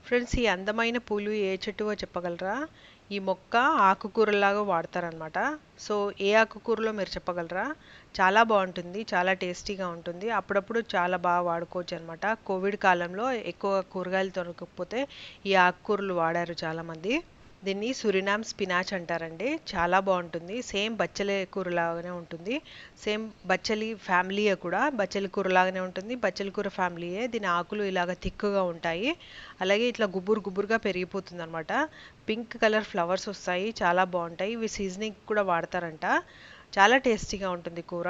Friends, ఈ అందమైన పూలు ఏ చెట్టువో చెప్పగలరా? ఈ మొక్క ఆకుకూరలాగా వాడతారనమాట. సో ఏ ఆకుకూరలో మీరు చెప్పగలరా? చాలా బాగుంటుంది, చాలా టేస్టీగా ఉంటుంది. అప్పుడప్పుడు చాలా బాగా వాడుకోవచ్చు అనమాట. కోవిడ్ కాలంలో ఎక్కువ కూరగాయలు దొరకకపోతే ఈ ఆకుకూరలు వాడారు చాలామంది. దీన్ని సురినామ్ స్పినాచ్ అంటారండి. చాలా బాగుంటుంది. సేమ్ బచ్చలి కూర లాగానే ఉంటుంది. సేమ్ బచ్చలి ఫ్యామిలీయే కూడా. బచ్చలి కూర లాగానే ఉంటుంది. బచ్చలి కూర ఫ్యామిలీయే. దీని ఆకులు ఇలాగ థిక్గా ఉంటాయి. అలాగే ఇట్లా గుబురు గుబురుగా పెరిగిపోతుంది అనమాట. పింక్ కలర్ ఫ్లవర్స్ వస్తాయి. చాలా బాగుంటాయి. ఇవి సీజనింగ్ కూడా వాడతారంట. చాలా టేస్టీగా ఉంటుంది కూర.